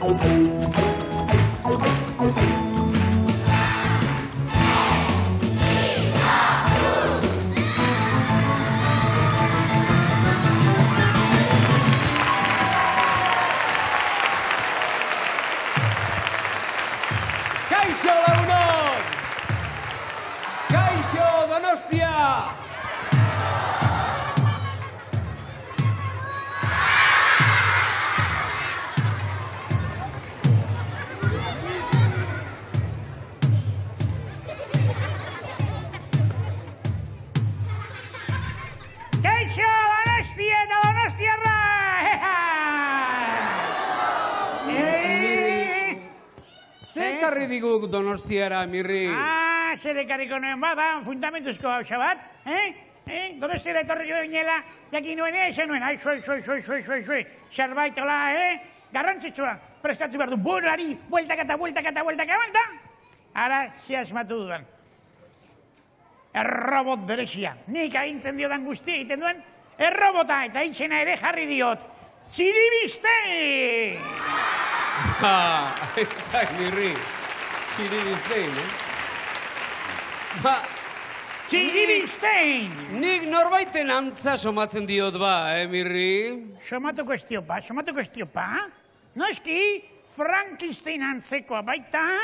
Kaixo lagunok! Kaixo Donostia! Kaixo Donostia eta Donostiarra! Zekarri diguk Donostiara, Mirri? Zer ekarriko nuen fundamentuzko hausa bat, Donostiara etorri ginela, jakin nuen, esan nuen, zoi, zerbait hola, garrantzitsua, prestatu behar du, buruari, bueltakata, ara, ze asmatu dudan. Errobot berezia, nik agintzen diodan guztia egiten duen, errobota, eta izena ere jarri diot, Txiribiste! Ezak, Mirri, Txiribistein, Txiribistein! Nik norbaiten antza somatzen diot Mirri? Somatuko estiopa? Noski, Frankenstein antzekoa baita,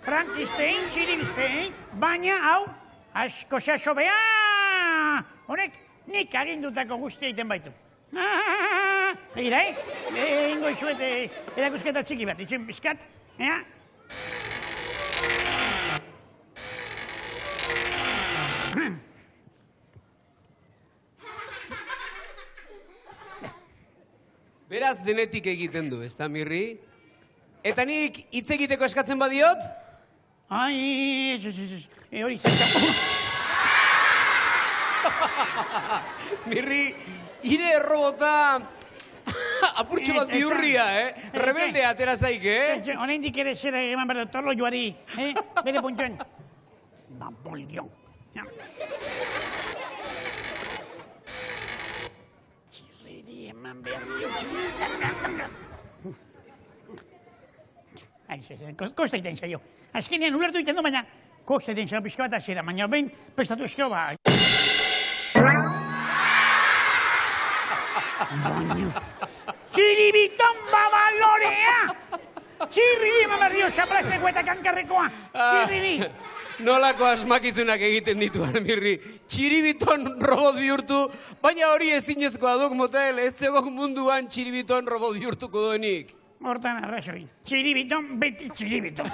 Frankenstein, Txiribistein, baina, hau, asko xasobea! Honek, nik agindutako guztia egiten baitu. Egira, ingo izuet erakusketa txiki bat, itxen pizkat, Beraz denetik egiten du, ez da, Mirri? Eta nik hitz egiteko eskatzen badiot? Ai, hori zaitzak. Mirri, ire errobota apurtxo bat biurria, Rebelde atera zaik, Honein dik ere zer eman behar torlo joari, bere puntuen. Napoleon. Txirriri eman behar dio kosta iten zaio. Azkenean ulertu iten du, baina kosta iten zaio pixka bat azera, baina behin prestatu eskio ba. Txiribiton babalorea! Txirribi eman behar dio xaplasteko eta kankarrekoa! Txirribi! Nolako asmakizunak egiten dituan, Mirri. Txiribiton robot bihurtu, baina hori ezinezkoa duk, motel, ez zegok munduan txiribiton robot bihurtuko duenik. Hortan arrazoi. Txiribiton, beti txiribiton.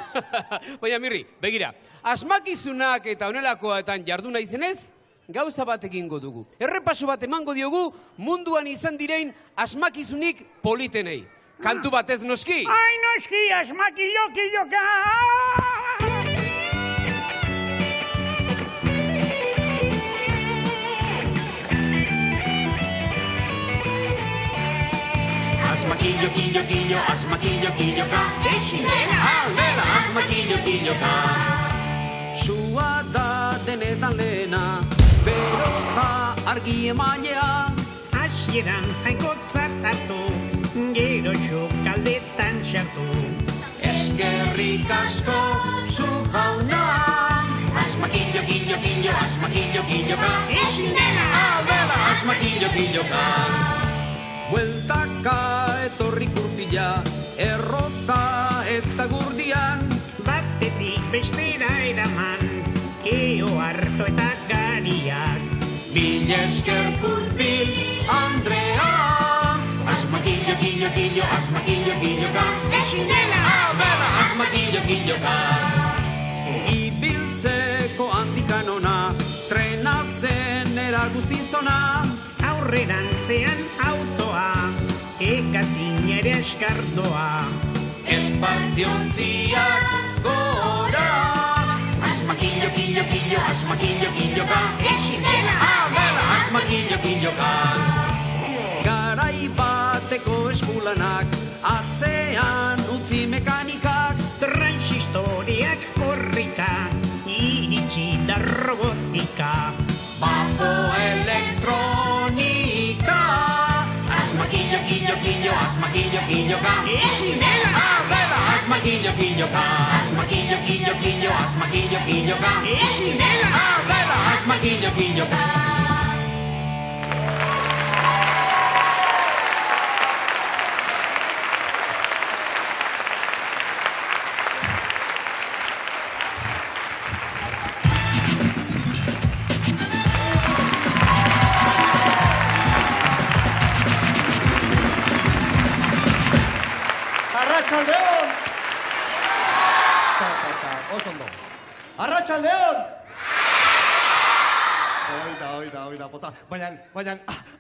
Baina, Mirri, begira, asmakizunak eta honelakoetan jarduna izenez, gauza bat egingo dugu. Errepaso bat emango diogu munduan izan direin asmakizunik politenei. Kantu batez noski? Ai, noski, asmakilloka! Asmakilloka. Aldela, asmakilloka. Sua da denetan lehena, berota argi emailea. Hasieran jainkotzat hartu, gero xokaldetan sartu. Eskerrik asko zu jauna. Asmakilloka. Aldela, asmakilloka. Bueltaka etorri kurtila, errota eta gurdian. Batetik bestera eraman, keo harto eta gariak. Mil esker kurpil, Andrea. Asmakilloka. Aldela, asmakilloka. Ibiltzeko handikanona, trena zen eraguztizona. Aurrerantzean autoa, ekazkin ere eskardoa. Espaziontziak gora. Asmakilloka. Aldela, asmakilloka. Garai bateko eskulanak, atzean utzi mekanikak. Transistoriak korrika, iritsi da robotika. Bapo elektronika. Asmakilloka. asmakillo, killoka. Txinela! Abela, asmakillo, killoka. Asmakillo, asmakillo, killoka. Txinela! Abela, asmakillo, killoka. Arratsaldeon! Osondo. Arratsaldeon! Oida, poza. Baina,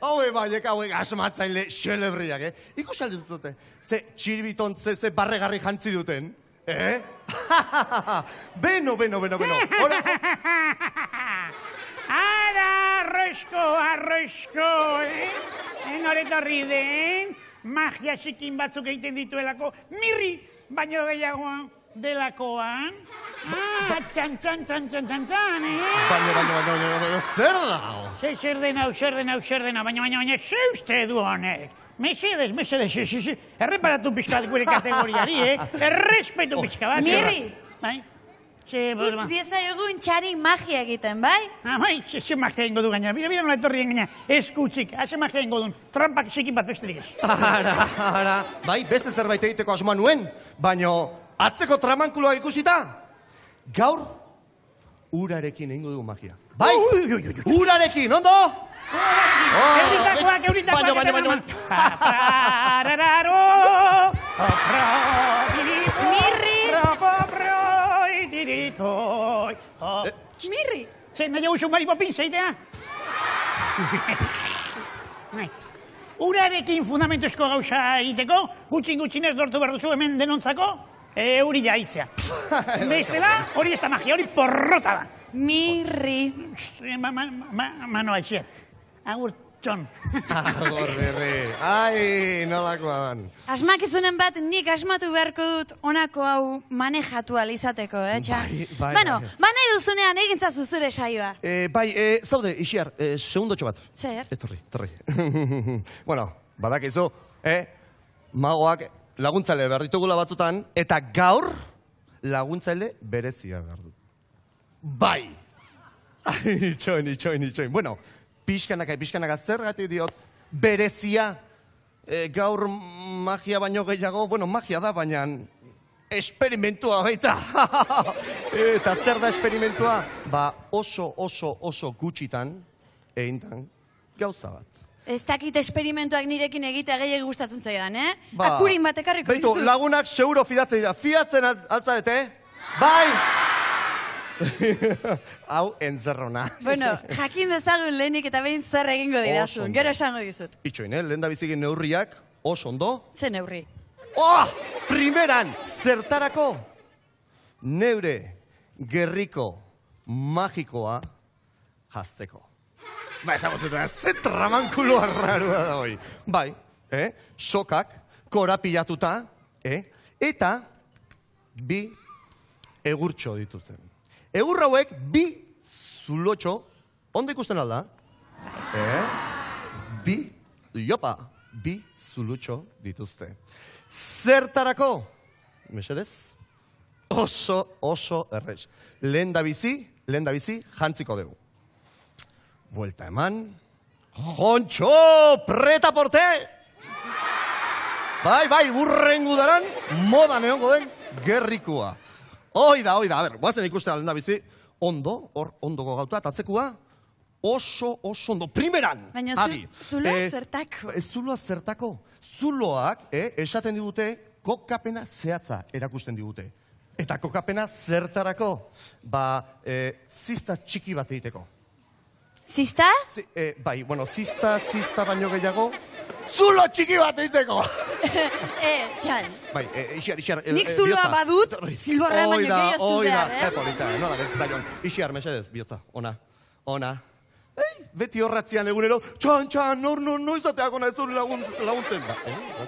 hauek asmatzaile xelebriak, Ikusaldi dute, ze txirbiton, ze barregarri jantzi duten, Beno. Ora... Ara, arroizko, Noretorri den, magia zikin batzuk egiten dituelako, mirri, baino gehiagoa delakoan. Txan, Baina, zer da? Zer dena, baina, ze uste du honek? Mesedez, erreparatu pixka bat gure kategoriari, errespetu pixka bat. Mirri! Bai? Ze, Utz diezaiogun txari magia egiten, bai? Bai, ze magia ingo du gaina. Bida nola etorrien gaina, eskutsik, ze magia ingo duen. Trampak zikin bat besterik ez. Ara, bai, beste zerbait egiteko asmoa nuen, baino atzeko tramankuloa ikusita, gaur, urarekin egingo dugu magia. Bai, urarekin, ondo? Euritakoak. Mirri! Mirri! Zer, nahi hau maripo pinzeitea? Urarekin fundamentuzko gauza egiteko, gutxinez dortu behar duzu hemen denontzako, euri jaitzea. Bestela, hori ez da magia, hori porrota da. Mirri! Mano aixier. Agur, txon. Agur, berri. Ai, nolakoa dan. Asmakizunen bat nik asmatu beharko dut honako hau manejatu alizateko, Txan? Bai. Bueno, nahi duzunean egintzazu zure saioa. Zaude, Ixiar, segundotxo bat. Zer? Etorri. Bueno, badakizu, magoak laguntzaile behar ditugula batzutan, eta gaur laguntzaile berezia behar dut. Bai! Itxoin. Bueno, pixkanaka zergatik diot berezia gaur magia baino gehiago, bueno, magia da, baina esperimentua baita. Eta zer da esperimentua? Ba, oso gutxitan egintan gauza bat. Ez dakit esperimentuak nirekin egitea gehiago gustatzen zaidan, Akurin bat ekarriko dizu. Beitu, lagunak seguro fidatzen dira. Fidatzen altzarete, Bai! Hau, entzerrona. Bueno, jakin dezagun lehenik eta behin zer egingo didazun. Gero esango dizut. Itxoin, lehen da bizikin neurriak, oso ondo. Ze neurri? Primeran, zertarako? Neure gerriko magikoa jazteko. Ba, esango zuten, ze tramankuloa rarua da hoi. Bai, sokak korapilatuta, eta bi egurtxo dituzten. Egur hauek bi zulotxo, ondo ikusten alda? Bi zulutxo dituzte. Zertarako? Mesedez? Oso errez. Lehen da bizi, jantziko dugu. Buelta eman. Jontxo, preta porte! Bai, burren gudaran, modan egongo den gerrikua. Hoi da, a ber, guazen ikusten lehen da bizi, ondoko gauta, tatzekua, oso ondo. Primeran, adi. Baina zuloa zertako. Zuloa zertako. Zuloak, esaten digute, kokapena zehatza erakusten digute. Eta kokapena zertarako, zista txiki bat egiteko. Zista? Bai, bueno, zista baino gehiago, zulo txiki bat egiteko! Txan. Bai, Ixiar... Nik zuloa badut, zilborra baino gehiaztu behar, Oida, zepolita, nola beltzaion. Ixiar, mesedez, bihotza, ona. Beti horratzean egunero, txan, noizateako nahi zure laguntzen.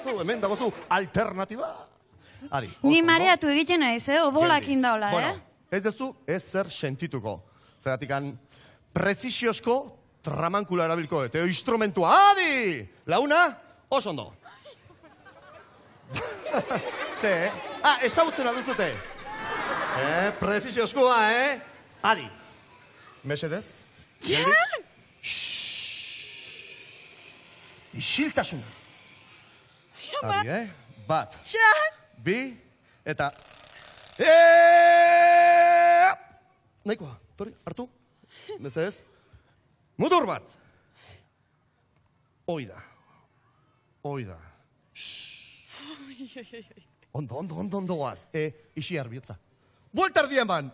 Hemen dagozu, alternatiba. Ni mareatu egiten naiz, odolakin daola, Bueno, ez dezu, ez zer sentituko. Zeratikan, prezisiosko tramankula erabilko dut, instrumentua, adi! Launa, oso ondo. Ze, ezagutzen alduzute. Preziziozkoa, Adi. Mesedez. Txan! Isiltasuna. Adi, Bat. Txan! Bi, eta... Nahikoa, tori, hartu. Mesedez. Mutur bat. Oida. Ondo guaz. Isi arbiotza. Buelta ardien ban.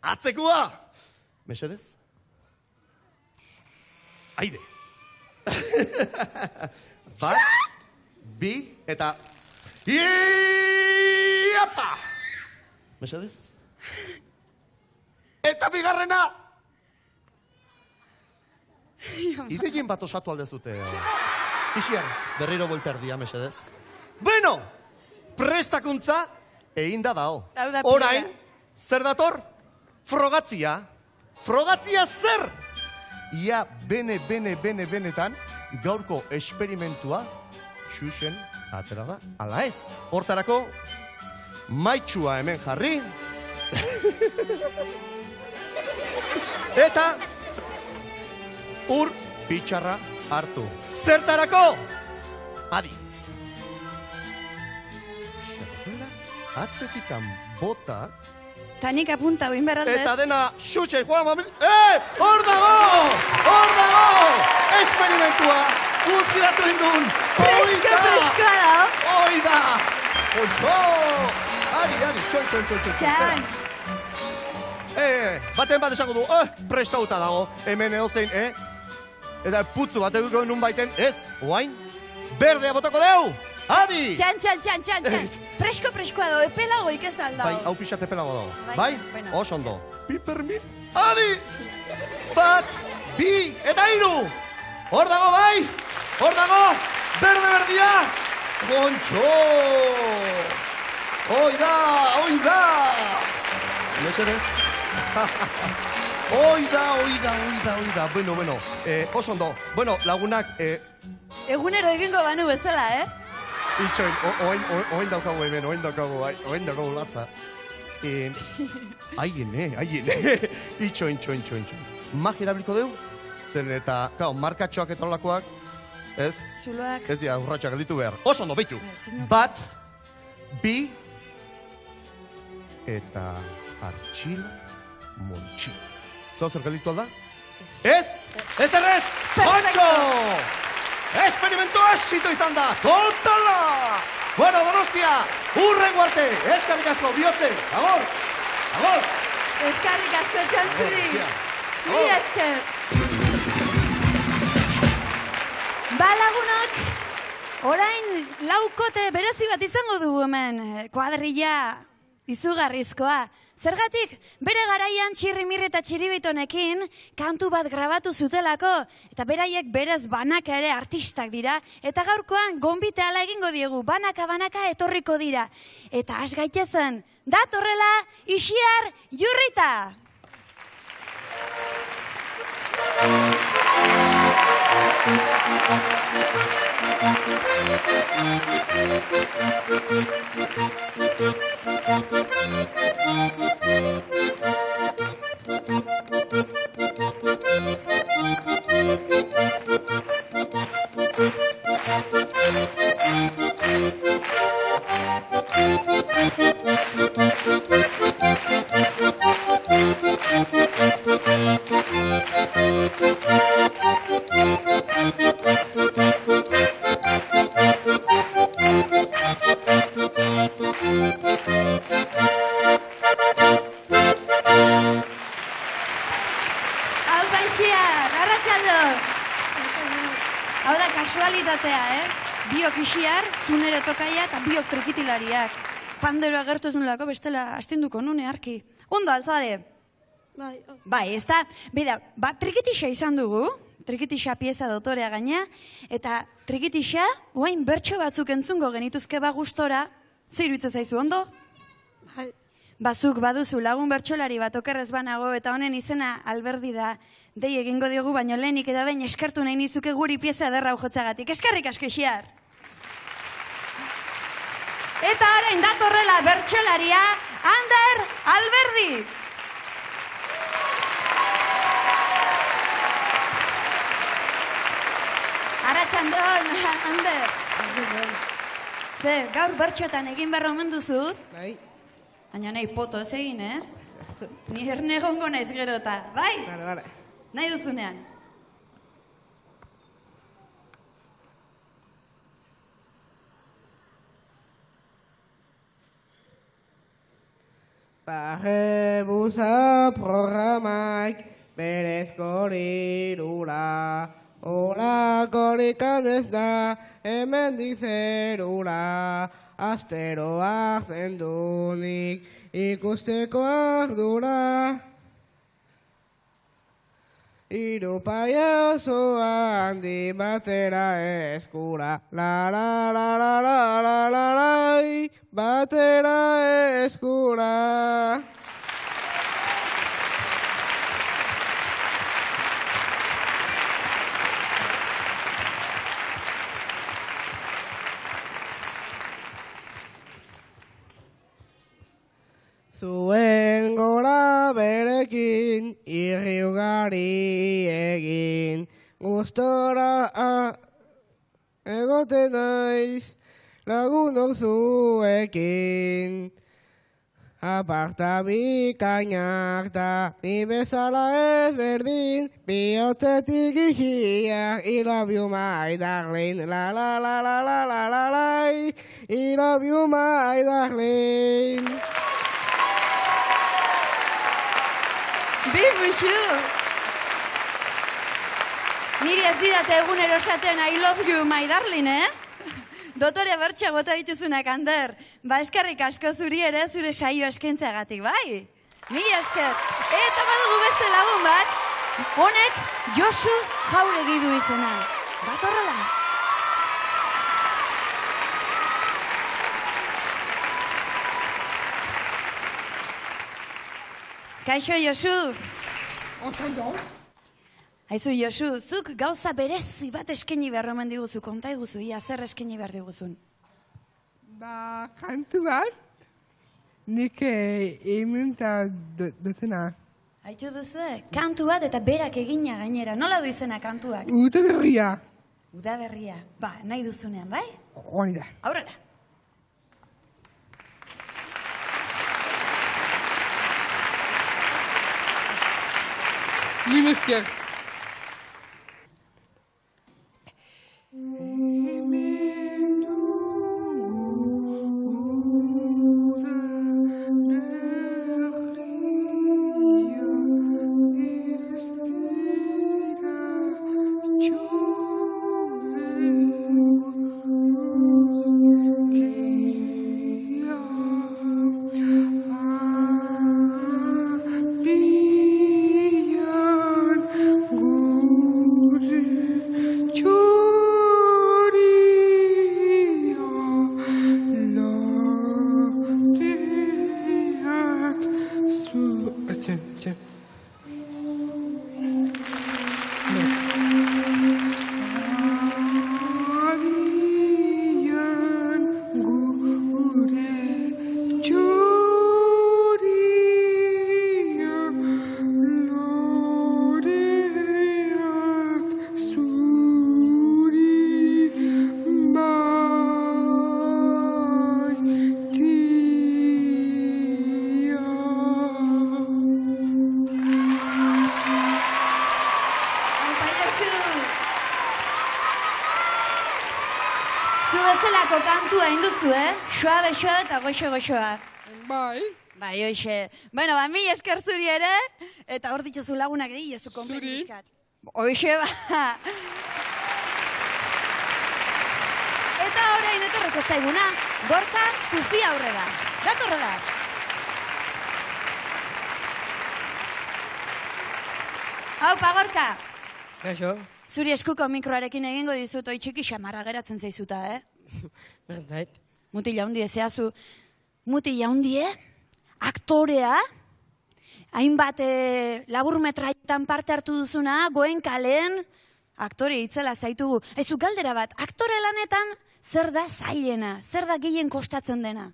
Atzekua. Mesedez. Aire. Bat, bi, eta... Iapa! Mesedez. Eta bigarrena! Ideien bat osatu aldezute. Isiar, berriro buelta erdia, mesedez. Bueno, prestakuntza egin da dao. Orain, zer dator? Frogatzia. Frogatzia zer? Ia benetan gaurko esperimentua xuxen atera da, ala ez. Hortarako, maitxua hemen jarri. Eta ur pitxarra hartu. Zertarako? Adi. Atzetikan bota. Tanik apunta, oin berraldez. Eta dena xuxe, Juan Mabil... Hor dago! Esperimentua! Guztiratu indun! Preskoa da! Oida! Adi, txon. Txan! Baten bat esango du, prestauta dago, hemen eozein, Eta putzu bat eguko nun baiten, ez, oain, berdea botako deu! Adi! Txan! Preskoa da, epelagoik ez alda. Bai, hau pixat epelago dago. Bai? Bai? Oso ondo. Pipermin. Adi! Bat, bi, eta hiru! Hor dago, bai! Hor dago! Berdia! Gontxo! Oida! Mesedez. Oida. Bueno. Oso ondo. Bueno, lagunak... Egunero egingo banu bezala, Itxoin, oain daukagu hemen, oain daukagu latza. Aien. Itxoin. Magia erabiliko deu? Zen eta, markatxoak eta olakoak, ez? Zuloak. Ez dira, urratxoak gelditu behar. Oso ondo, behitu. Bat, bi, eta artxil, montxil. Zau zer gelditu alda? Ez! Ontxo! Esperimentu asito izan da! Totala! Bueno, Donostia, hurrengo arte! Eskarrik asko, bihotzen! Agor! Eskarrik asko, txantzuri! Ni esker! Lagunok, orain laukote berezi bat izango dugu hemen, kuadrilla izugarrizkoa. Zergatik, bere garaian txirrimirri eta txiribitonekin kantu bat grabatu zutelako, eta beraiek berez banaka ere artistak dira, eta gaurkoan gonbite ala egingo diegu, banaka etorriko dira. Eta has gaitezen, datorrela Ixiar Jurrita! Hau da kasualitatea, Biok Ixiar, zunere tokaia eta biok trikitilariak. Pandero agertu ez nolako, bestela astinduko nune arki. Ondo, altzade? Bai, ez da. Bida, trikitixa izan dugu, trikitixa pieza dotorea gaina, eta trikitixa, oain bertso batzuk entzungo genituzke gustora, zeiru zaizu, ondo? Bazuk baduzu lagun bertsolari bat okerrez banago, eta honen izena Alberdi da. Dei egingo diogu, baino lehenik eta behin eskartu nahi nizuke guri pieza ederra ujotzagatik. Eskarrik asko, Ixiar! Eta orain datorrela bertsolaria Ander Alberdi. Arratxandon, Ander. Ze, gaur bertxotan egin berra omen duzu? Bai. Baina nahi poto ez egin, Ni erne egongo naiz gerota, bai? Bale. Nahi duzunean. Barrebuza programak berezko rirura, olakorik ez da hemendik zerura, asteroak zendunik ikusteko ardura. Hiru paiazo handi batera eskura, la la la la la la la la, batera eskura. Zuen gora berekin irri ugari egin, gustora egoten naiz lagunok zuekin. Aparta bikainak da ni bezala ez berdin, bihotzetik ihiak, I love you my darling, la la la la la la la la, I love you my darling. Bimuxu! Niri ez didate egunero esaten I love you, my darling, Dotore bertxak bota dituzunak, Ander. Eskerrik asko zuri ere, zure saio eskaintzeagatik, bai? Mila esker. Eta badugu beste lagun bat, honek Josu Jauregi du izena. Batorrela. Kaixo, Josu. Ondo. Aizu, Josu, zuk gauza berezi bat eskaini behar omen diguzu, konta iguzu, ia zer eskaini behar diguzun? Kantu bat, nik imunta dutena. Haitu duzu, kantu bat eta berak egina gainera. Nola du izena kantuak? Udaberria. Udaberria. Ba, nahi duzunean, bai? Hori da. Aurrera. Mil esker. Kantua induzu, Suabe eta goxo-goxoa. Bai. Bai, hoxe. Bueno, mil esker zuri ere, eta hor dituzu lagunak edi, ez du konpendizkat. Hoxe, ba. Eta orain etorreko zaiguna, Gorka Zufi aurrera. Datorrela. Haupa, Gorka. Gaixo. Zuri eskuko mikroarekin egingo dizut, oi txiki xamarra geratzen zaizuta, Berdait. Mutila hundie, zehazu, mutila hundie, aktorea, hainbat laburmetraietan parte hartu duzuna, Goen kalen, Aktore itzela zaitugu. Aizu galdera bat, aktore lanetan zer da zailena? Zer da gehien kostatzen dena?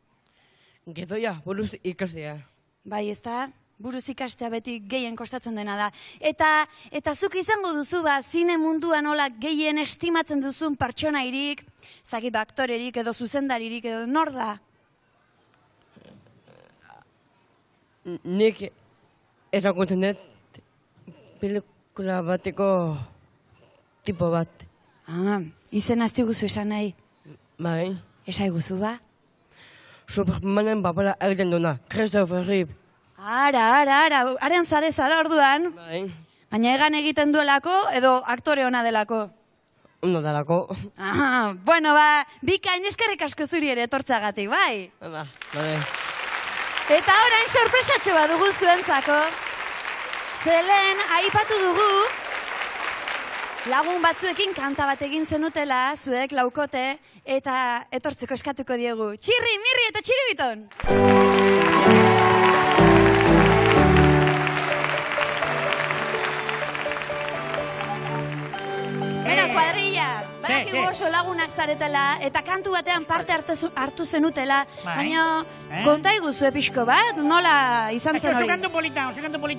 Gidoia, buruz ikastea. Bai, ez da? Buruz ikastea beti gehien kostatzen dena da. Eta zuk izango duzu zine munduan nola gehien estimatzen duzun pertsonairik, zakit aktorerik edo zuzendaririk edo nor da? Nik ezagutzen dut pelikula bateko tipo bat. Izen azti guzu esan nahi. Bai. Esai guzu ba? Supermanen papela egiten duna, Christopher Reeve. Haren zara orduan. Bai. Baina egan egiten duelako edo aktore ona delako? Ondo dalako. Bueno, bikain eskerrik asko zuri ere etortzagatik, bai? Bai. Eta orain sorpresatxo bat dugu zuentzako. Zelen, aipatu dugu, lagun batzuekin kanta bat egin zenutela, zuek laukote, eta etortzeko eskatuko diegu. Txirri, mirri eta txiribiton! Beno, kuadrilla, badakigu oso lagunak zaretela, eta kantu batean parte hartu zenutela, baina konta iguzu pixko bat, nola izan zen hori? Oso kantu polita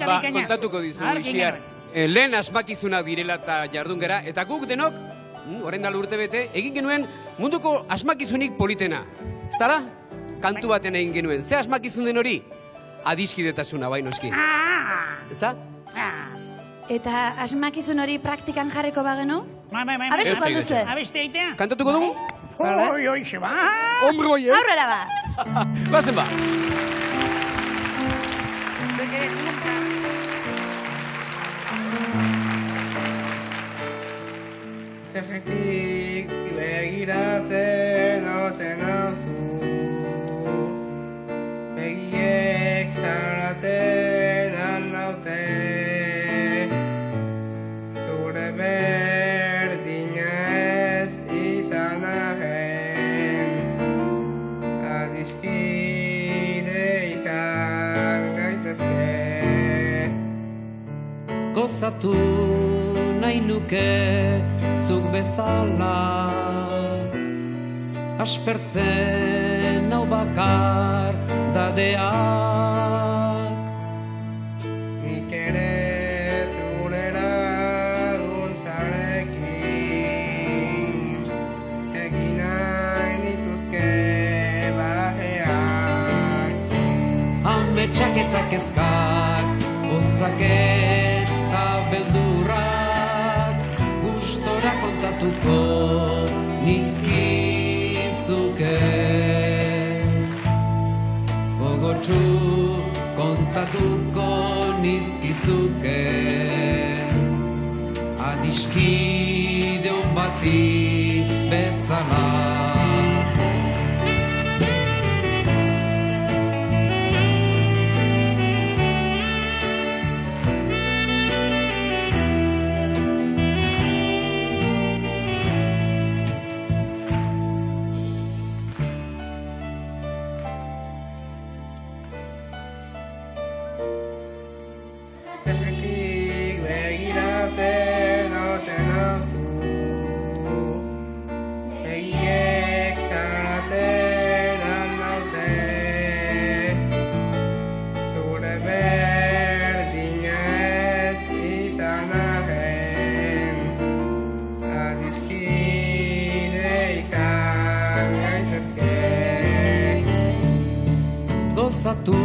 bikaina. Kontatuko dizu, Ixiar. Lehen asmakizunak direla eta jardun gera, eta guk denok, orain dala urte bete, egin genuen munduko asmakizunik politena. Ez da? Kantu baten egin genuen. Ze asmakizun den hori? Adiskidetasuna, bai noski. Ez da? Eta asmakizun hori praktikan jarriko bagenu? Bai. Abestuko alduzu? Abeste eitea? Kantatuko dugu? Oi, se ba. Hombre, bai ez? Aurrera ba! Bazen ba! Zerretik begiratzen oten hauzu, begiek zaraten aldaute, zure berdina ez izan arren, adiskide izan gaitezke. Gozatu nahi nuke zuk bezala, aspertzen hau bakar dadeak. Nik ere zure laguntzarekin egin nahi nituzke bajeak. Ametsak eta kezkak, ozak eta beldurrak, gustora kontatuko nizkizuke. Gogotsu kontatuko nizkizuke, adiskide hon bati bezala. Zerretik begiratzen oten hauzu, begiek zaraten aldaute, zure berdina ez izan arren, adiskide izan gaitezke. Gozatu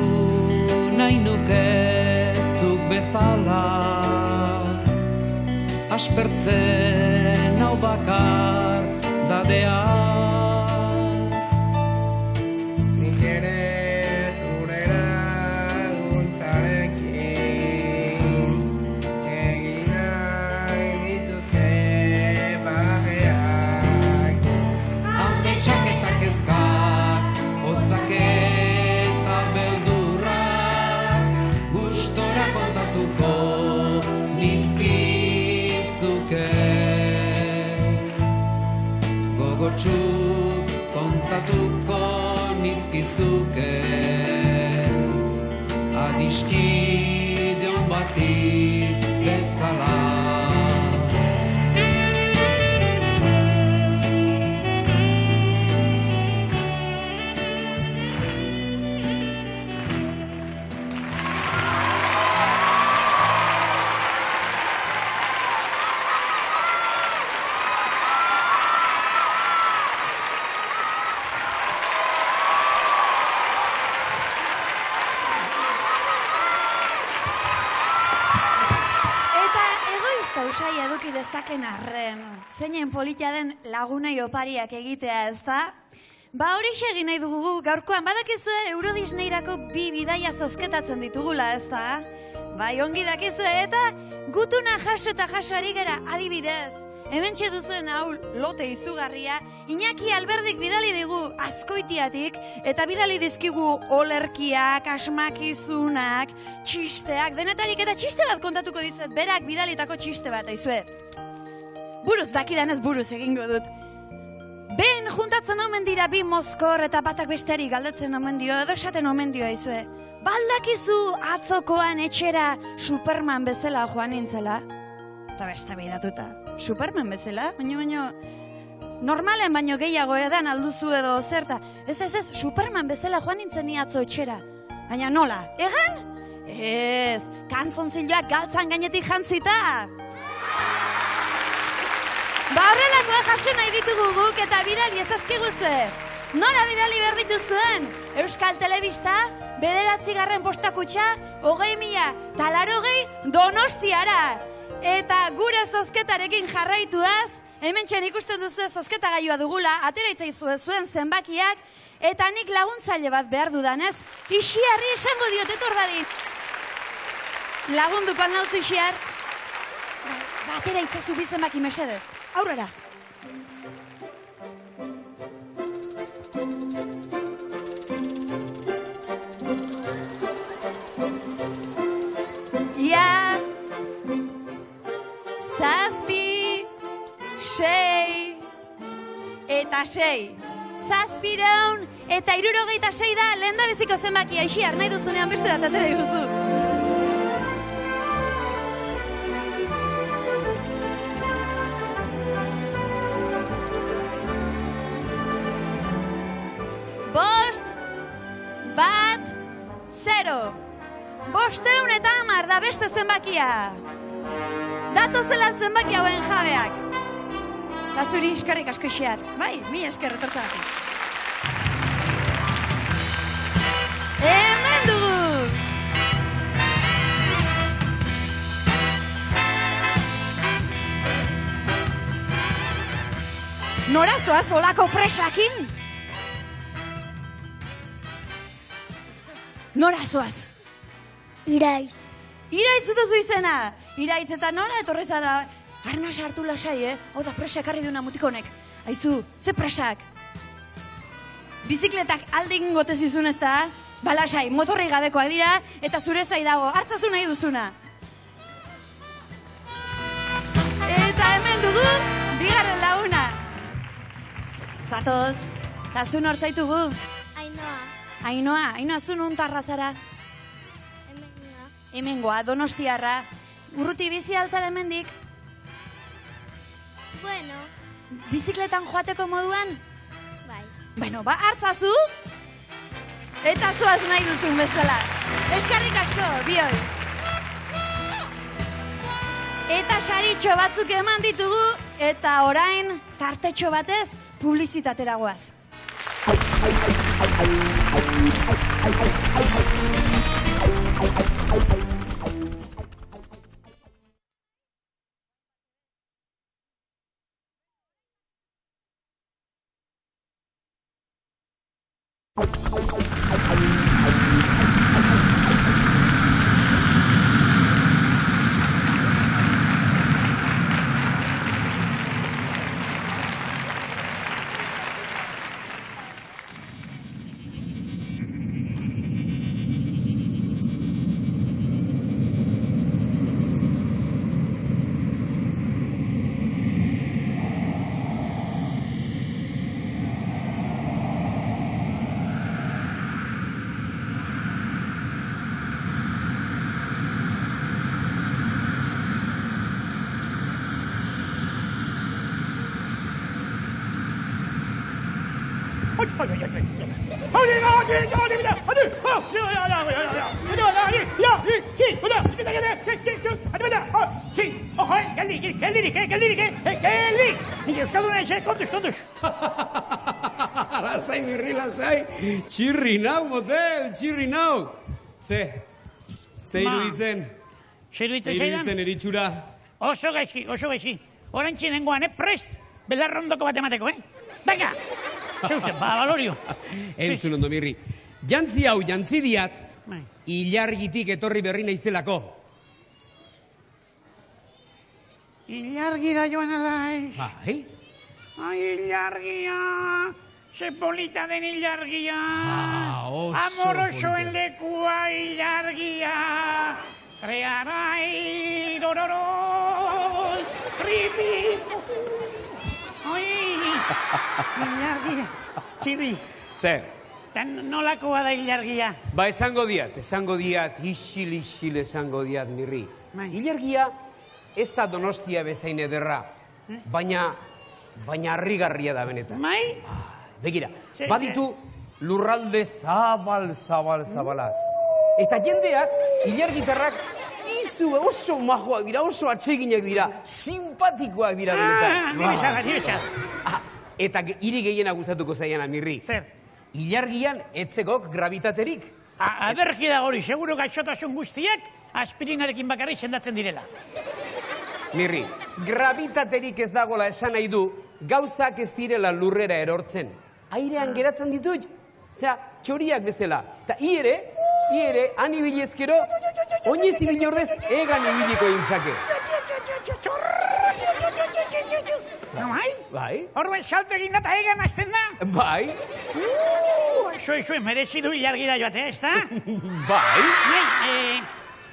nahi nuke zuk bezala, aspertzen hau bakar dadeak. Nik ere zure laguntzarekin egin nahi nituzke bajeak. Ametsak eta kezkak, ozak eta beldurrak, gustora kontatuko nizkizuke. Gogotsu kontatuko nizkizuke, adiskide hon bati bezala. Besta usai eduki dezaken arren. Zeinen politia den lagunei opariak egitea, ez da? Ba hori egin nahi dugu gaurkoan badakizue Euro Disneyrako 2 bidaia zozketatzen ditugula, ez da? Bai ongi dakizue eta gutuna jaso eta jaso ari gara adibidez. Hementxe duzuen hau lote izugarria, Iñaki Alberdik bidali digu Azkoitiatik, eta bidali dizkigu olerkiak, asmakizunak, txisteak, denetarik eta txiste bat kontatuko ditzet, berak bidalitako txiste bat, aizue. Buruz, dakidanez buruz egingo dut. Behin juntatzen omen dira 2 mozkor eta batak besteari galdetzen omen dio, edo esaten omen dio, aizue. Baldakizu atzokoan etxera Superman bezala joan nintzela. Eta beste behiratuta. Superman bezala, baina normalen baino gehiago edan alduzu edo zerta. Ez, Superman bezala joan nintzen ni atzo etxera. Baina nola, egan? Ez, kantzontziloak galtzan gainetik jantzita. Ba horrelakoa jaso nahi ditugu guk eta bidali ezazkiguzue. Nora bidali behar dituzuen? Euskal Telebista, 9. postakutxa, 20.080 Donostiara. Eta gure zozketarekin jarraituaz, hementxen ikusten duzu zozketagailua dugula, atera itzaizue zuen zenbakiak, eta nik laguntzaile bat behar dudanez, Ixiarri esango diot etor dadin. Lagunduko nauzu Ixiar. Ba, atera itzazu 2 zenbaki mesedez. Aurrera. Ia... 7, 6 eta 6. 700 eta 76 da lehendabiziko zenbakia. Ixiar, nahi duzunean beste bat atera iguzu. Bost, bat, 0. 510 da beste zenbakia. Datozela zenbaki hauen jabeak. Da zuri eskerrik asko Ixiar. Bai, mi esker etortzagatik. Hemen dugu! Nora zoaz olako presakin? Nora zoaz? Iraiz. Iraitz duzu izena. Iraitz eta nora etorri zara. Arna sartu lasai, Oda presak harri duna mutikonek. Aizu, ze presak? Bizikletak alde egin gotez izun ez da? Balasai, motorri gabekoak dira eta zure zai dago. Hartzazu nahi duzuna. Eta hemen dugu, 2. laguna. Zatoz. Eta zu nortzaitugu? Ainoa, zu nuntarra zara? Hemengoa, Donostiarra. Urruti bizi altzara hemendik? Bueno. Bizikletan joateko moduan? Bai. Bueno, ba, hartzazu. Eta zoaz nahi duzun bezala. Eskarrik asko, bioi. Eta saritxo batzuk eman ditugu, eta orain, tartetxo batez, publizitatera goaz. Lasai, mirri, lasai. Txirri nau, motel, txirri nau. Ze iruditzen? Ze iruditzen eritxura? Oso gaizki, oso gaizki. Orantxe nengoan, prest, belarrondoko bat emateko, Venga! Zeusten, balorio. Entzun ondo, Mirri. Jantzi hau, jantzi diat, ilargitik etorri berri naizelako. Ilargira joan alaiz. Bai? Ai, ilargia. Ze polita den ilargia. Oso Amorosoen polita. lekua ilargia. Rearai, dororo, ripi. Oi, ilargia. Txirri, Zer? nolakoa da ilargia? Ba, esango diat, isil esango diat, Mirri. Bai. Ilargia ez da Donostia bezain ederra, baina harrigarria da benetan. Mai? Begira, Ze- baditu lurralde zabala. Eta jendeak, ilargitarrak, oso majoak dira, oso atseginak dira, simpatikoak dira benetan. Ni bezala. Eta hiri gehiena gustatuko zaiana, Mirri. Zer? Ilargian etzegok gravitaterik. Aderki da hori, seguro gaixotasun guztiak aspirinarekin bakarrik sendatzen direla. Mirri, gravitaterik ez dagola esan nahi du, gauzak ez direla lurrera erortzen. Airean geratzen ditut, zera, txoriak bezala. Eta hi ere, han ibilezkero, oinez ibili ordez, egan ibiliko intzake. Bai? Bai? Horben salto egin da eta egan azten da? Bai? Zue, merezi du ilargira joatea, ez da? Bai?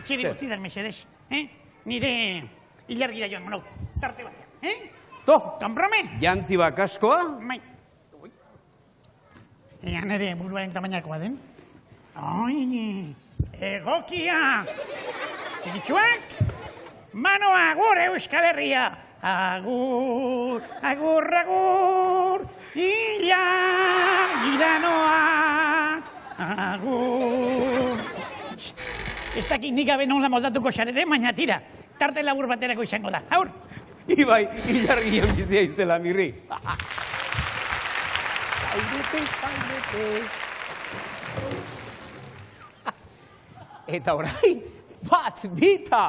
Txiri Zer? gutzidak mesedez. Nire ilargira joan monaut, tarte batean. To, Komprome? jantzi bakaskoa? Bai. Egan ere buruaren tamainakoa den. Oi, egokia! Txikitsuak, manoa agur Euskal Herria! Agur, agur, agur, iranoak, agur. Ez dakit nik gabe nola moldatuko zarete, baina tira, tarte labur baterako izango da. Aur! Ibai, ilargian bizia iztela, Mirri. Eta orain, bat, bita!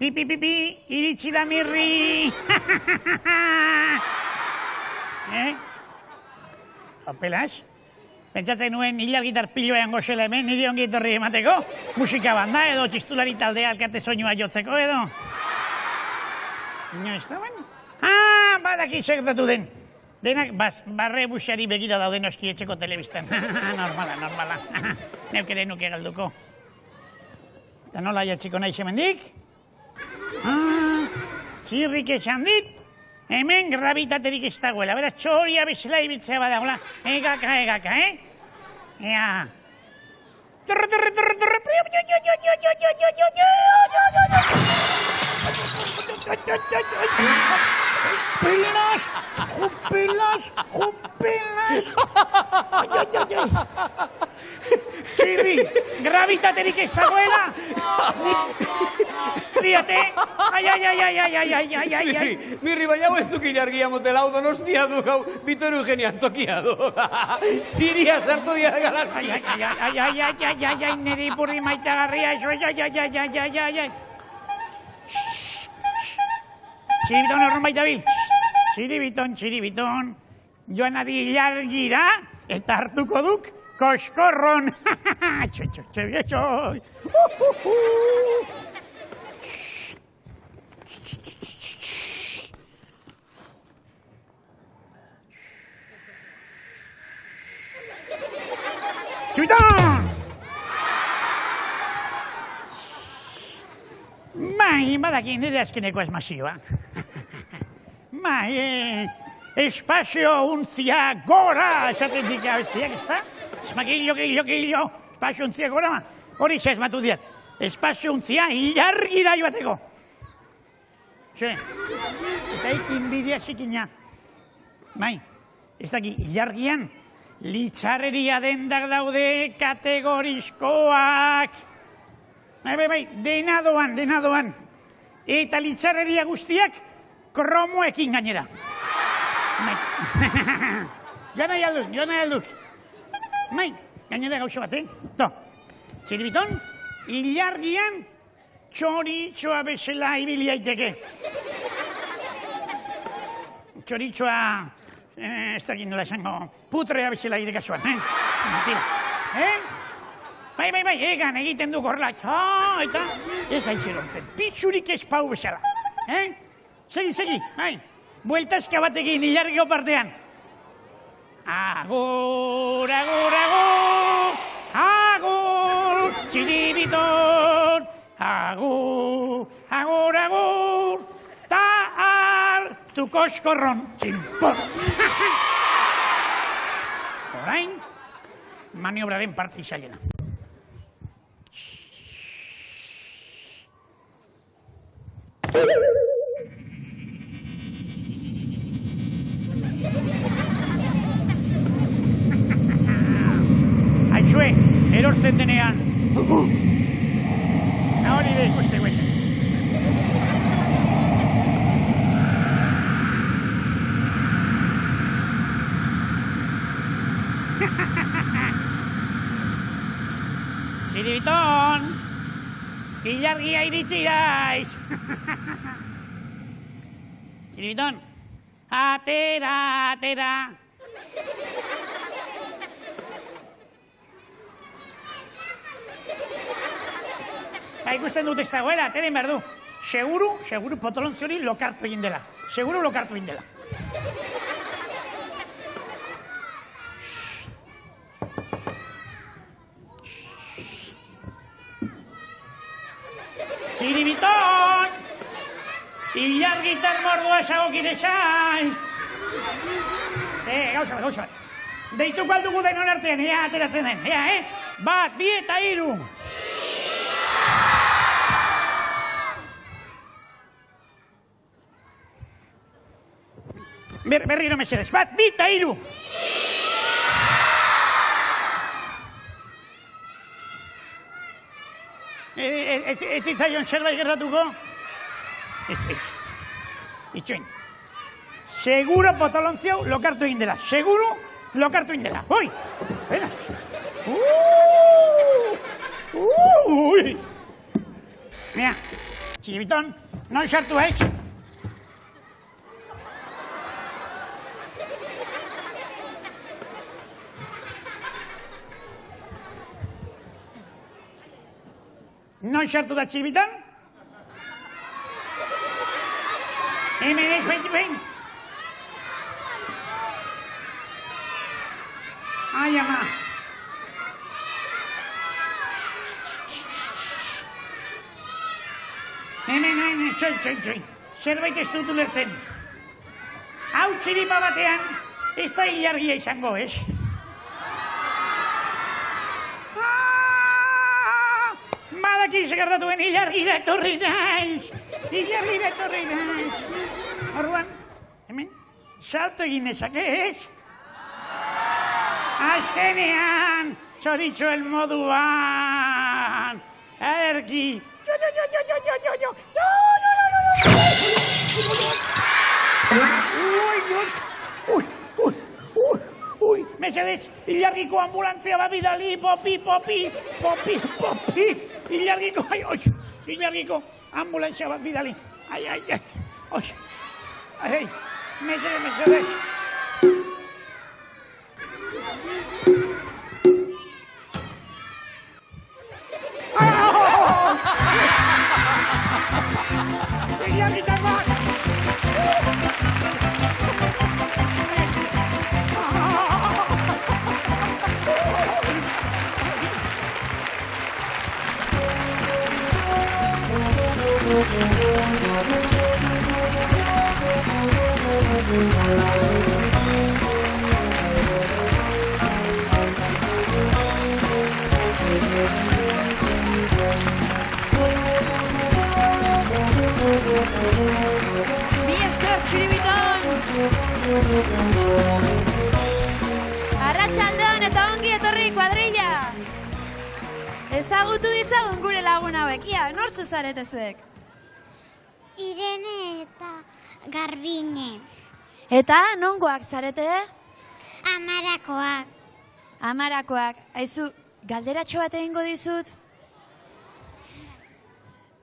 Pipi, iritsi da Mirri! Opelas? Pentsatzen nuen ilargitar piloean goxela hemen, nire ongi etorri emateko? Musika banda edo txistulari taldea alkate soinua jotzeko edo? Ino ez da baina? Badaki segratu den. Denak barre buxari begira dauden oski etxeko telebistan. Normala. Neuk ere nuke galduko. Eta nola jatxiko nahi hemendik? Txirrik esan dit, hemen gravitaterik ez dagoela. Beraz, txoria bezala ibiltzea badagoela. Egaka, Ea. Jupilas. Txirri, gravitaterik ez dagoela. Fíjate. Ai. Mirri, baina hau ez duk ilargia motela, hau Donostia du, hau Vitor Eugenia antzokia du. Ziria sartu dira galaxia. Ai, nire ipurri maitagarria, eso, ai. Txiribiton horren baita bil. Txiribiton. Joan adi ilargira eta hartuko duk koskorron. Txoi. Txubiton! Bai, badaki nire azkeneko esmazioa. Bai, espazio untzia gora esaten dika bestiak, ez da? Esmakillo, espaziontziak gora, hori esmatu diat. Espaziontzia ilargira joateko. Txe, eta ikin bidea zikina. Bai, ez daki, ilargian, litzarreria dendak daude kategorizkoak. Bai, dena doan. Eta litzarreria guztiak kromoekin gainera. Bai, Jona alduk. Bai, gainera gauza bat, Txiribiton, ilargian txoritxoa bezala ibili aiteke. Txoritxoa, ez dakit nola esango, putrea bezala irekasuan, Bai, egan egiten du gorla, eta ez haitxerontzen, pitzurik ez pau bezala. Segi, bai, bueltazka batekin ilargio partean. Agur, txiribiton, agur, ta hartu koskorron, tximpor. Orain, maniobraren parte izailena. Aizue, erortzen denean. Hori da ikuste guezen. Txiribiton, ilargia iritsi daiz. Txiribiton, atera. Ikusten dut ez dagoela, ateren behar du. Seguru potolontzi hori lokartu egin dela. Txiribiton! Ilargitar mordua esagokit esai! Gauza bat. Deituko aldugu denon artean, ea ateratzen den, Bat, 2 eta 3. Berriro mesedez, bat, 2 eta 3. Ez zitzaion zerbait gertatuko? Itxoin. Seguro potolontziau lokartu egin dela. Hoi! Beraz. Ui! Mira, Txiribiton, non sartu haiz? Non sartu da Txiribiton? Hemen ez, behin. Ai, ama. Hemen, txoin. Zerbait ez dut ulertzen. Hau txiripa batean, ez da ilargia izango, ez? Badaki segertatuen ilargira etorri naiz. Orduan, hemen, salto egin ezake, ez? Azkenean, txoritxoen moduan. Erki. Ui, mesedez, ilargiko ambulantzia babidali, popi. Ilargiko ambulantzia babidali. Ai. Mesedez. Ilargitan bat! Txiribiton! Arratsaldeon eta ongi etorri kuadrilla! Ezagutu ditzagun gure lagun hauek, ia, nortzu zarete zuek? Irene eta Garbine. Eta nongoak zarete? Amarakoak. Amarakoak. Aizu, galderatxo bat egingo dizut?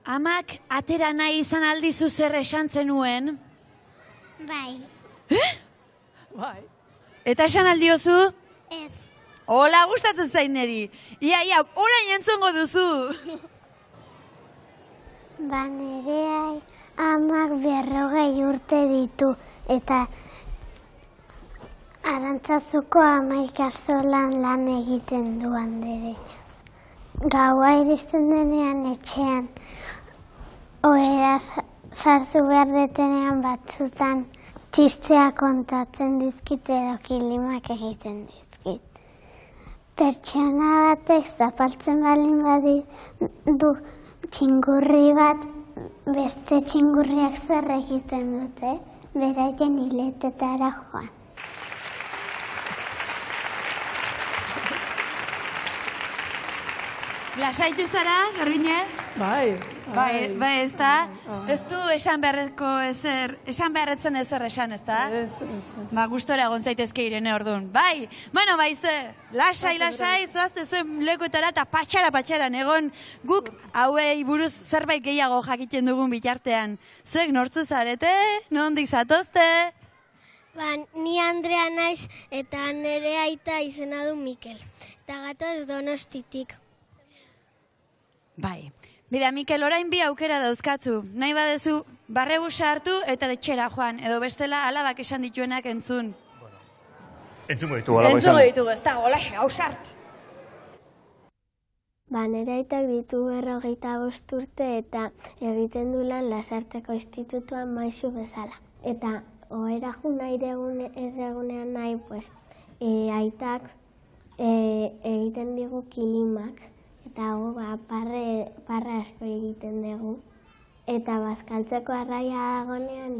Amak atera nahi izan aldizu zer esan zenuen? Bai. Bai. Eta esan aldiozu? Ez. Hola, gustatzen zain neri. Ia, orain entzongo duzu. Nereai amak 40 urte ditu eta Arantzazuko ama ikastolan lan egiten du andereñoz. Gaua iristen denean etxean, ohera sartu behar detenean batzutan txistea kontatzen dizkit edo kilimak egiten dizkit. Pertsona batek zapaltzen balin badu txingurri bat, beste txingurriak zer egiten dute, beraien hiletetara joan. Lasaitu zara, Garbine? Bai, ez da? Ez du esan beharretzen ezer esan, ez da? Ez. Ba, gustora egon zaitezke Irene orduan. Bai, lasai, zoazte zuen lekuetara eta patxara egon guk hauei buruz zerbait gehiago jakiten dugun bitartean. Zuek nortzu zarete? Nondik zatozte? Ni Andrea naiz eta nere aita izena du Mikel. Eta gatoz Donostitik. Bai. Bida, Mikel, orain bi aukera dauzkatzu. Nahi badezu, barrebusa hartu eta etxera joan. Edo bestela alabak esan dituenak entzun. Entzungo ditugu alabak esan. Entzungo ditugu, ez da, golaxe, hausart. Nere aitak ditu 45 urte eta egiten du lan Lasarteko institutuan maisu bezala. Eta ohera jo nahi ez egunean nahi, aitak egiten digu kilimak. Eta parra asko egiten dugu. Eta bazkaltzeko arraia dagonean,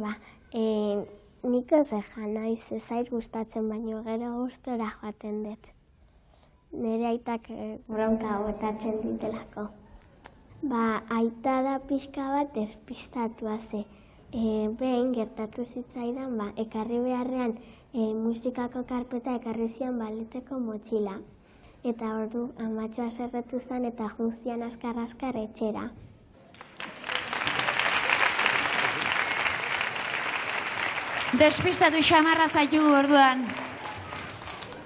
nik ez ejan naiz ezait gustatzen, baino gero gustora joaten dut. Nire aitak bronka botatzen ditelako. Aita da pixka bat despistatua ze. Behin gertatu zitzaidan, ekarri beharrean musikako karpeta ekarri zian baleteko motxila. Eta ordu amatxoa zerretu zen eta junzian azkar etxera. Despistatu xamarra zaitu orduan.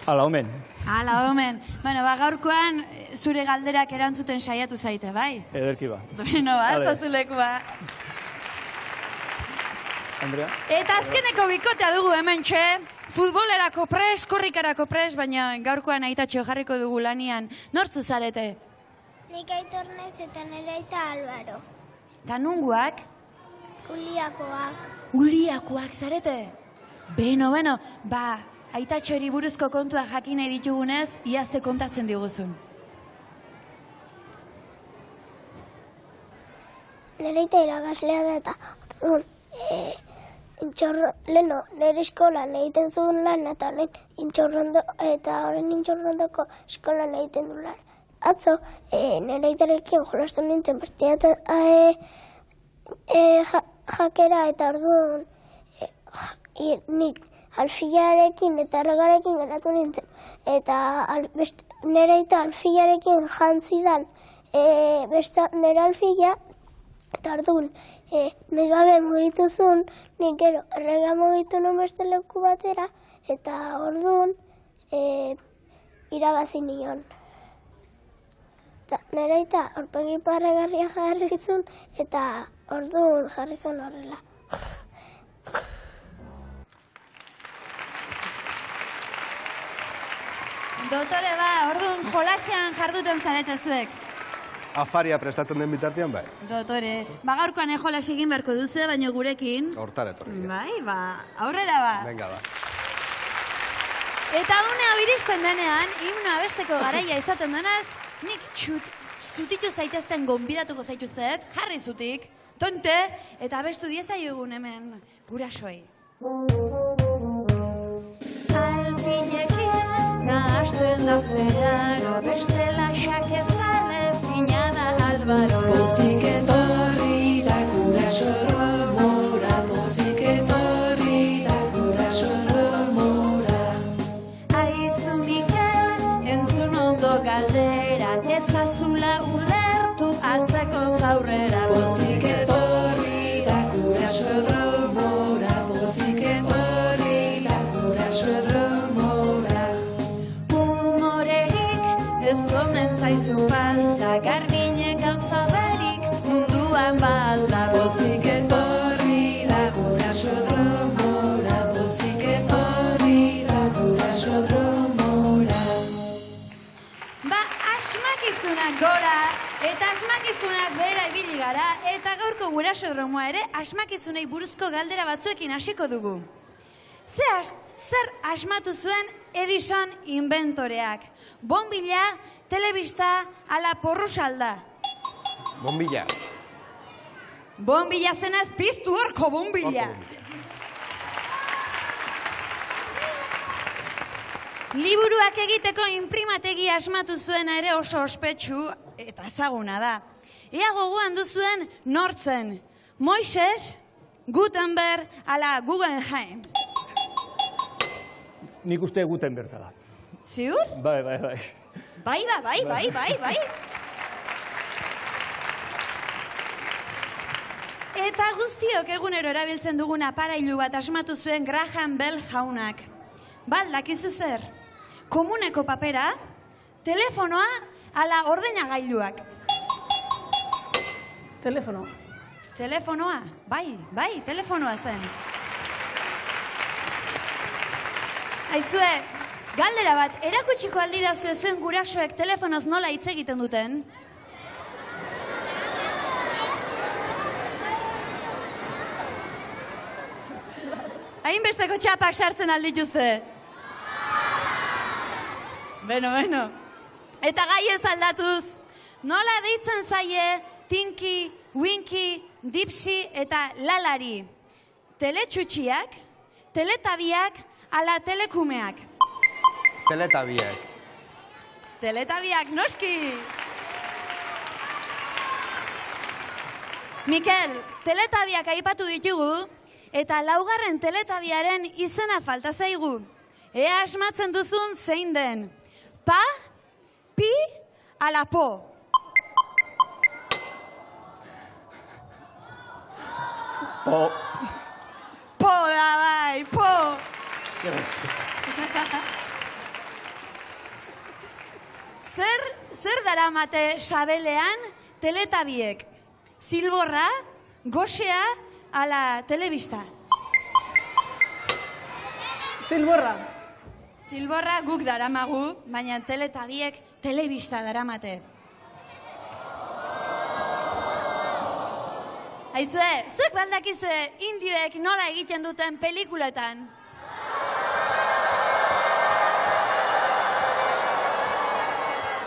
Hala, omen. Gaurkoan zure galderak erantzuten saiatu zaite, bai? Ederki ba. Zazulekua. Andrea? Eta azkeneko bikotea dugu hementxe. Futbolerako pres, korrikarako pres, baina gaurkoan aitatxo jarriko dugu lanian. Nortzu zarete? Nik Aitor naiz eta nire aita Albaro. Ta nunguak? Uliakoak. Uliakoak zarete? Beno, aitatxori buruzko kontua jakin nahi ditugunez, ia ze kontatzen diguzun. Nire aita iragaslea da eta leno, nire eskolan egiten zuen lan eta horren intxorrondoko eskolan egiten du lan. Atzo, nire aitarekin jolastu nintzen bastia eta jakera eta orduan nik alfilarekin eta argarekin geratu nintzen. Eta nire aita alfilarekin jantzidan nire alfila. Eta orduan, nahi gabe mugitu zuen, nik gero errega mugitu non beste leku batera, eta orduan irabazi nion. Nire aita aurpegi parragarria jarri zuen, eta orduan jarri zuen horrela. Dotore, orduan jolasean jarduten zarete zuek. Afaria prestatzen den bitartean, bai. Dotore, gaurkoan jolas egin beharko duzu, baina gurekin. Hortara etorri. Bai, aurrera Venga, Eta unea biristen denean, himnoa besteko garaia izaten denez, nik zutitu zaitezten gonbidatuko zaituztet, jarri zutik, tonte, eta abestu diezaiogun hemen gurasoei. Alfinekin nahasten da zeraro, bestela xakezale fina da albaro. Pozik etorri da guraso romora, pozik etorri da guraso romora. Aizu Mikel, entzun ondo galdera, etzazula ulertu atzeko zaurrera. Pozik etorri da guraso romora, pozik etorri da guraso romora. Humorerik ez omen zaizu falta, garbine gauza berik munduan balda. Pozik etorri da guraso romora, pozik etorri da guraso romora. Ba, asmakizunak gora, eta asmakizunak behera ibili gara, eta gaurko gurasodromoa ere asmakizunei buruzko galdera batzuekin hasiko dugu. Zer asmatu zuen Edison inventoreak? Bombilla, telebista, ala porrusalda? Bombilla. Bombilla zenaz piztu horko bombilla. Liburuak egiteko inprimategi asmatu zuena ere oso ospetsu eta ezaguna da. Ea gogoan duzuen nortzen? Moises, Gutenberg, ala Guggenheim. Nik uste Gutenberg zala. Ziur? Bai. Bai. Eta guztiok egunero erabiltzen dugun aparailu bat asmatu zuen Graham Bell jaunak. Dakizu zer? Komuneko papera, telefonoa, ala ordenagailuak. Telefonoa, bai, telefonoa zen. Aizue, galdera bat, erakutsiko aldi dazue zuen gurasoek telefonoz nola hitz egiten duten? Hainbesteko txapak sartzen aldituzte. Beno. Eta gai ez aldatuz, nola deitzen zaie Tinky, Winky, Dipsy eta Lalari? Teletxutxiak, teletabiak, ala telekumeak? Teletabiak. Teletabiak, noski! Mikel, teletabiak aipatu ditugu, eta laugarren teletabiaren izena falta zaigu. Ea asmatzen duzun zein den? Pa, pi, ala po. Po da bai, po. Zer daramate sabelean teletabiek? Zilborra, goxea, ala telebista? Zilborra guk daramagu, baina teletabiek telebista daramate. Aizue, zuek baldakizue indioek nola egiten duten pelikuletan?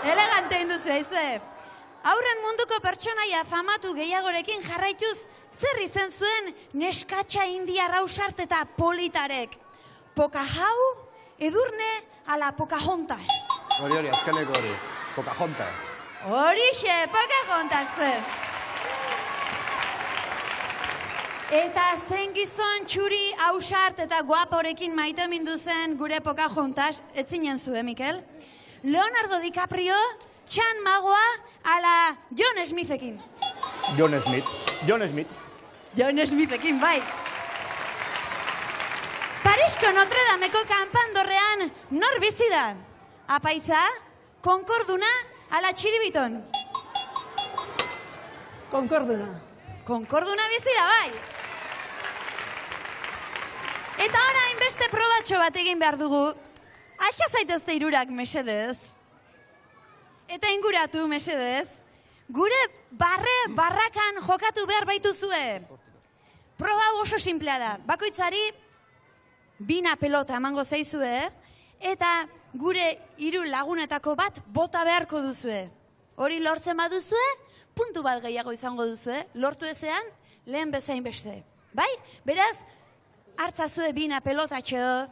Elegante induzu, aizue. Aurren munduko pertsonaia famatu gehiagorekin jarraituz, zer izen zuen neskatxa indiar ausart eta politarek? Pokajau, Edurne, ala Pocahontas. Hori, azkeneko hori. Pocahontas. Horixe, Pocahontas zen. Eta zen gizon txuri ausart eta guaporekin maite mindu zen gure Pocahontas, etzinen zuen, Mikel? Leonardo DiCaprio, Txan Magoa, ala John Smithekin. John Smithekin, bai. Parisko Notre Dameko kanpandorrean nor bizi da? Apaiza, Konkorduna, ala Txiribiton? Konkorduna bizi da, bai. Eta orain beste probatxo bat egin behar dugu. Altxa zaitezte irurak, mesedez. Eta inguratu, mesedez. Gure barrakan jokatu behar baituzue. Proba oso simplea da. Bakoitzari bina pelota emango zaizue, eta gure 3 lagunetako bat bota beharko duzue. Hori lortzen baduzue, puntu bat gehiago izango duzue. Lortu ezean, lehen bezain beste. Bai? Beraz, hartzazue bina pelotatxo.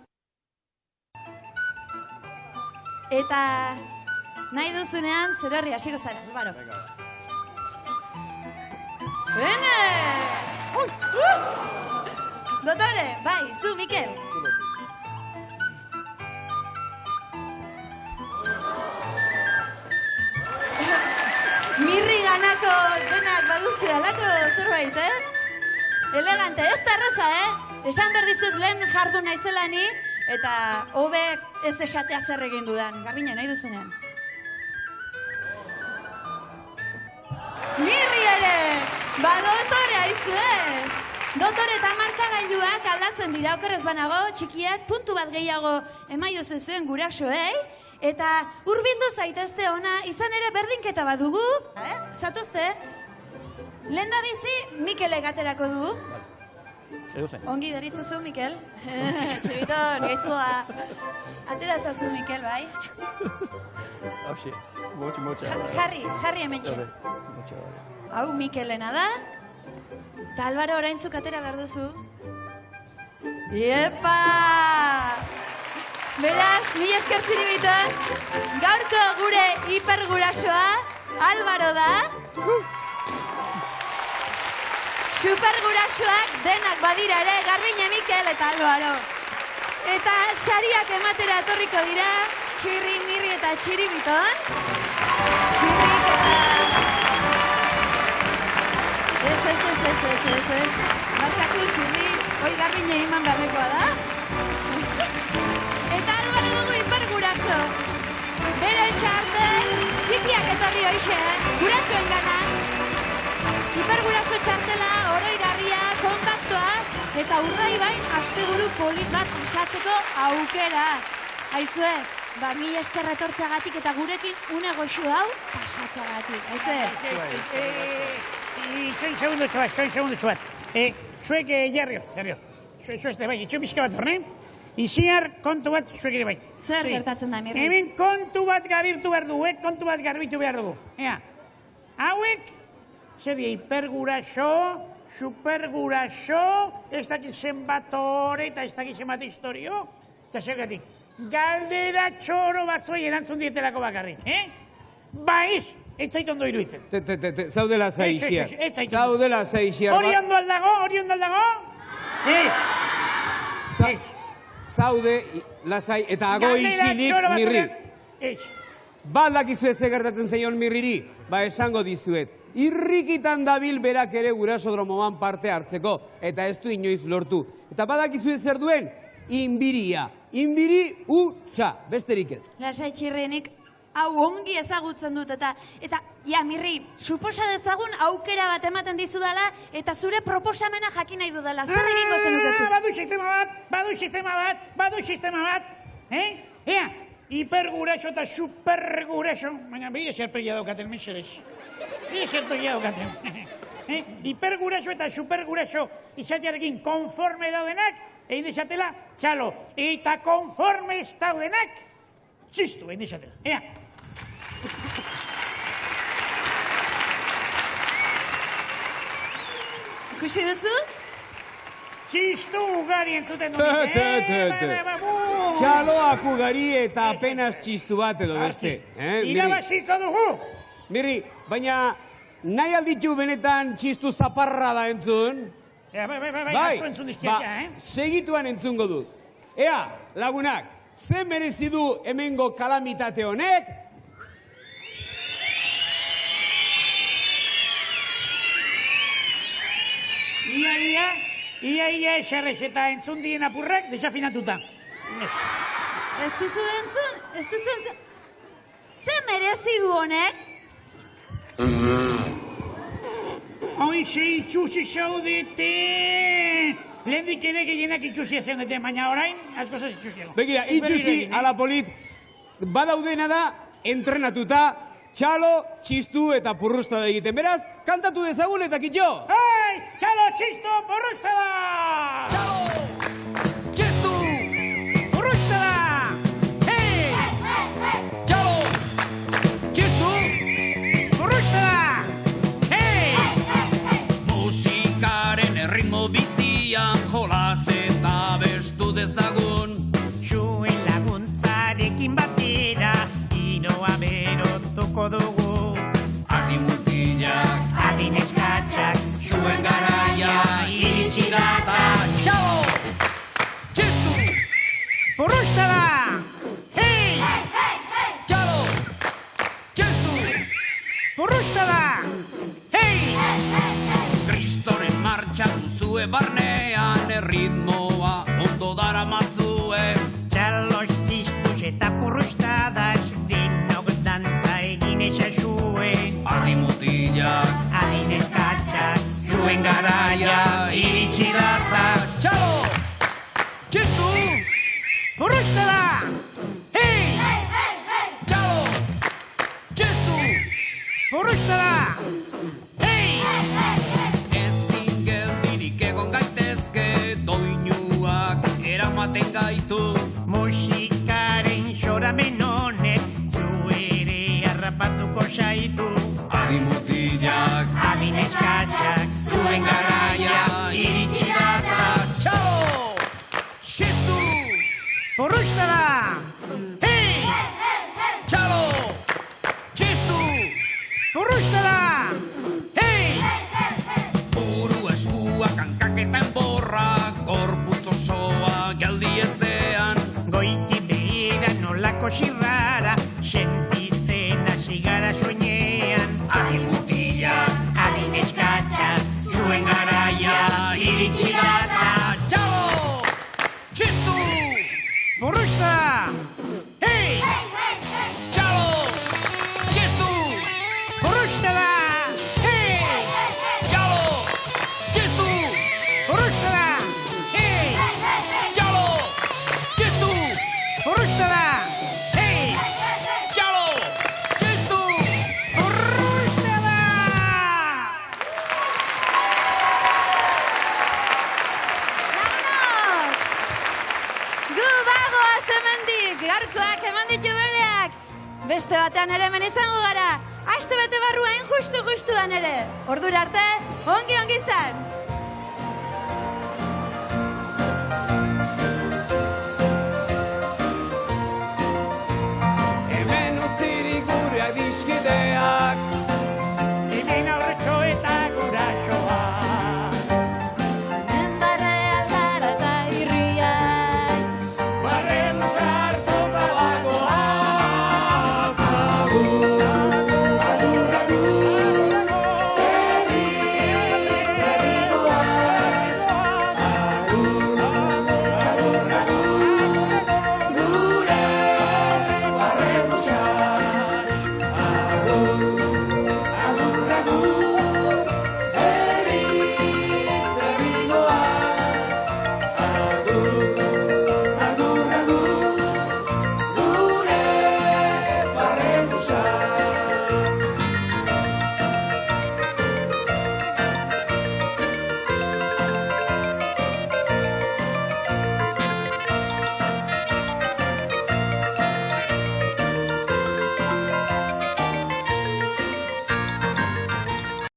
Eta nahi duzunean zerorri hasiko zara, Albaro. Bene! Dotore, bai, zu, Mikel. Mirri ganako denak baduzi alako zerbait, Elegante, ez da erraza, Esan behar dizut lehen jardu naizela ni, eta hobek ez esatea zer egin dudan. Garbiñe, nahi duzunean. Mirri ere! Ba, dotore haizu, Dotore eta markagailuak aldatzen dira, okerrez banago, txikiak puntu bat gehiago emaiozu zuen gurasoei, eta hurbildu zaitezte ona, izan ere berdinketa bat dugu, zatozte, lehen da bizi Mikelek aterako du. Ongi deritzuzu, Mikel. Txibiton, gaiztua. Aterazazu, Mikel, bai? Hauxe, motxa. Jarri hementxe. Hau Mikelena da. Eta Albaro orain zuk atera behar duzu. Iepa! Beraz, mila esker txiribiton, gaurko gure hipergurasoa, Albaro da. Supergurasoak denak badira ere, Garbiñe, Mikel eta Albaro. Eta sariak ematera etorriko dira, Txirri, Mirri eta Txiribiton. Txirrik eta... Ez. Markatu Txirri, hoi Garbiñe iman beharrekoa da. Eta Albaro dugu hiperguraso. Bere txartel, txikiak etorri hoixe, gurasoen gana. Hiperguraso txartela, oroigarria, kontaktoa, eta urdai bain, asteburu polit bat pasatzeko aukera. Aizue, ba, mila eskerra etortzeagatik eta gurekin une goxu hau pasatzeagatik. Aizue? Itxoin segundotxo bat. Zuek jarrio. Zuek bai, itxoin bizka bat horren. Iziar kontu bat zuek ere bai. Zer gertatzen da, Mirri? Hemen kontu bat garbitu behar dugu, Ea, hauek, zer die, hiperguraso, superguraso, ez dakit zenbat hore eta ez dakit zenbat historio, eta zergatik, galdera txoro batzuei erantzun dietelako bakarrik, Baiz, ez zait ondo iruditzen. Zaudela zaixia. Ez zait ondo. Zaudela zaixia. Hori ondo aldago? Ez. Zaude, lasai, eta ago isilik Mirri. Ez. Baldakizu ez gertatzen zaion Mirriri, ba esango dizuet. Irrikitan dabil berak ere gurasodromoan parte hartzeko, eta ez du inoiz lortu. Eta badakizu ez zer duen, inbiria. Inbiri utza, besterik ez. Lasai Txirrenik, hau ongi ezagutzen dut, eta ja, Mirri, suposa dezagun aukera bat ematen dizudala, eta zure proposamena jakin nahi dudala. Zer egingo zenukezu? Badu sistema bat. Ea, hiperguraso eta superguraso. Baina, behire zerpegia daukaten, mesedez. Hiperguraso eta superguraso izatearekin konforme daudenak, egin desatela, txalo. Eta konforme ez daudenak, txistu, egin desatela. Ea. Ikusi duzu? Txistu ugari entzuten dut. Txaloak ugari eta apenas txistu bat edo beste. Irabaziko dugu. Mirri, baina nahi alditu benetan txistu zaparra da entzun? Bai, asko entzun dizkiak, segituan entzungo dut. Ea, lagunak, ze merezi du hemengo kalamitate honek? Ia eserrez eta entzun dien apurrak desafinatuta. Ez duzu entzun, ze merezi du honek? Hoize itxusi zaudete! Lehendik ere gehienak itxusia zaudete, baina orain, asko zaz itxusiago. Begira, itxusi ala polit, badaudena da, entrenatuta, txalo, txistu eta purrusta da egiten. Beraz, kantatu dezagun eta kitxo! Hei! Txalo, txistu, purrusta da! Txalo! Txistu! Purrusta da! Hei! Txalo! Txistu! Purrusta da! Hei! Musika dezagun. Zuen laguntzarekin batera, giroa berotuko dugu. Adi mutilak, Adi neskatxak, zuen garaia iritsi da ta. Txalo! Txistu! Porrustada! Hei! Txalo! Txistu! Porrustada! Hei! Kristoren martxa duzue barnean, erritmoa ondo dara mazue. Txalos, txistuz eta porrustadas, dinok dantza egin esazue. Adi mutilak, Adi neskatxak, zuen garaia iritsi da ta. Txalo! Txistu! porrustada! Hei! Txalo! Txistu! Porrustada! Hei! Ezin geldirik egon gaitezke, doinuak eramaten gaitu. Musikaren xoramen honek, zu ere harrapatuko zaitu. Adi mutilak, Adi neskatxak, zuen garaia iritsi da ta. Txalo! Txistu! porrustada! Hei! Txalo! Txistu! Porrustada! Hei! Buru eskuak hankaketan borra, gorputz osoa geldi ezean. Goiti behera nolako zirrara, sentitzen hasi gara soinean. Adi mutilak, Adi neskatxak, zuen garaia iritsi da ta. Txalo! Txistu! porrustada! Hei! Txalo! Txistu! Porrustada! Hei! Txalo! Txistu! Porrustada! Hei! Txalo! Txistu! Porrustada! Hei! Txalo! Txistu! Porrustada! Lagunok! Gu bagoaz hemendik, gaurkoak eman ditu bereak. Beste batean ere hemen izango gara. Aste bete barruan justu-justuan ere. Ordura arte, ongi izan.